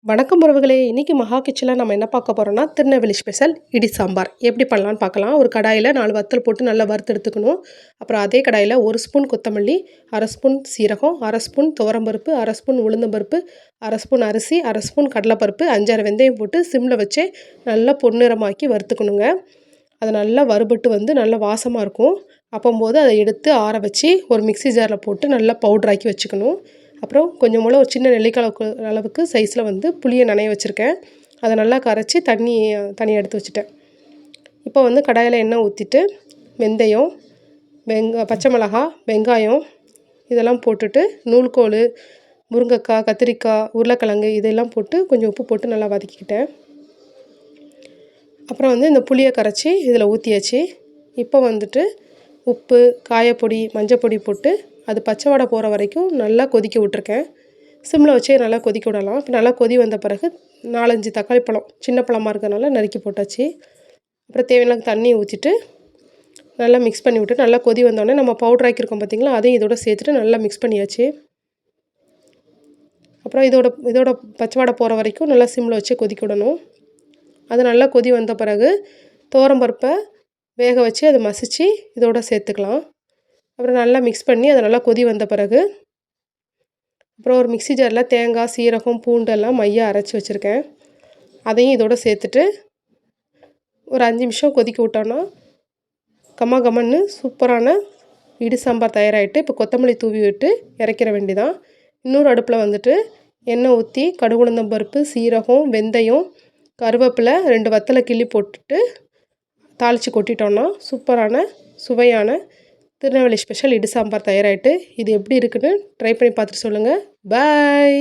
வணக்கம் உறவுகளே, இன்றைக்கி மஹா கிச்சனில் நம்ம என்ன பார்க்க போகிறோம்னா திருநெல்வேலி ஸ்பெஷல் இடி சாம்பார் எப்படி பண்ணலான்னு பார்க்கலாம். ஒரு கடாயில் 4 வத்தல் போட்டு நல்லா வறுத்து எடுத்துக்கணும். அப்புறம் அதே கடாயில் 1 ஸ்பூன் கொத்தமல்லி, அரை ஸ்பூன் சீரகம், அரை ஸ்பூன் துவரம்பருப்பு, அரை ஸ்பூன் உளுந்தம்பருப்பு, அரை ஸ்பூன் அரிசி, அரை ஸ்பூன் கடலைப்பருப்பு, 5-6 வெந்தயம் போட்டு சிம்மில் வச்சு நல்லா பொன்னிறமாக்கி வறுத்துக்கணுங்க. அது நல்லா வறுபட்டு நல்லா வாசமாக இருக்கும். அப்போம்போது அதை எடுத்து ஆற வச்சு ஒரு மிக்ஸி ஜாரில் போட்டு நல்லா பவுட்ராக்கி வச்சுக்கணும். அப்புறம் கொஞ்சம் போல் ஒரு சின்ன நெல்லிக்காய் அளவுக்கு சைஸில் புளியை நனைய வச்சுருக்கேன். அதை நல்லா கரைச்சி தனியாக எடுத்து வச்சுட்டேன். இப்போ கடாயில் எண்ணெய் ஊற்றிட்டு வெந்தயம், பச்சை மிளகாய், வெங்காயம் இதெல்லாம் போட்டுட்டு நூல்கோல், முருங்கைக்காய், கத்திரிக்காய், உருளைக்கிழங்கு இதெல்லாம் போட்டு கொஞ்சம் உப்பு போட்டு நல்லா வதக்கிக்கிட்டேன். அப்புறம் இந்த புளியை கரைச்சி இதில் ஊற்றியாச்சு. இப்போ உப்பு, காயப்பொடி, மஞ்சப்பொடி போட்டு அது பச்சை வாடை போகிற வரைக்கும் நல்லா கொதிக்க விட்ருக்கேன். சிம்மில் வச்சே நல்லா கொதிக்க விடலாம். இப்போ நல்லா கொதி வந்த பிறகு 4-5 தக்காளி பழம் சின்ன பழமாக இருக்கிறதுனால நறுக்கி போட்டாச்சு. அப்புறம் தேவையான தண்ணி ஊற்றிட்டு நல்லா மிக்ஸ் பண்ணி விட்டு நல்லா கொதி வந்தோடனே நம்ம பவுடர் ஆக்கியிருக்கோம் பார்த்திங்களா, அதையும் இதோட சேர்த்துட்டு நல்லா மிக்ஸ் பண்ணியாச்சு. அப்புறம் இதோட பச்சை வாடை போகிற வரைக்கும் நல்லா சிம்மில் வச்சு கொதிக்க விடணும். அது நல்லா கொதி வந்த பிறகு துவரம்பருப்பை வேக வச்சு அதை மசித்து இதோட சேர்த்துக்கலாம். அப்புறம் நல்லா மிக்ஸ் பண்ணி அதை நல்லா கொதி வந்த பிறகு அப்புறம் ஒரு மிக்ஸி ஜாரில் தேங்காய், சீரகம், பூண்டெல்லாம் மையாக அரைச்சி வச்சுருக்கேன். அதையும் இதோட சேர்த்துட்டு ஒரு 5 நிமிஷம் கொதிக்க விட்டோன்னா கம்மா கம்மன்னு சூப்பரான இடி சாம்பார் தயாராகிட்டு இப்போ கொத்தமல்லி தூவி விட்டு இறக்கிற வேண்டிதான். இன்னொரு அடுப்பில் எண்ணெய் ஊற்றி கடுகு, உளுந்தம் பருப்பு, சீரகம், வெந்தயம், கருவேப்பிலை, 2 வத்தலை கிள்ளி போட்டுட்டு தாளித்து கொட்டிட்டோன்னா சூப்பரான சுவையான திருநெல்வேலி ஸ்பெஷல் இடி சாம்பார் தயாராகிட்டு. இது எப்படி இருக்குன்னு ட்ரை பண்ணி பார்த்துட்டு சொல்லுங்கள். பாய்.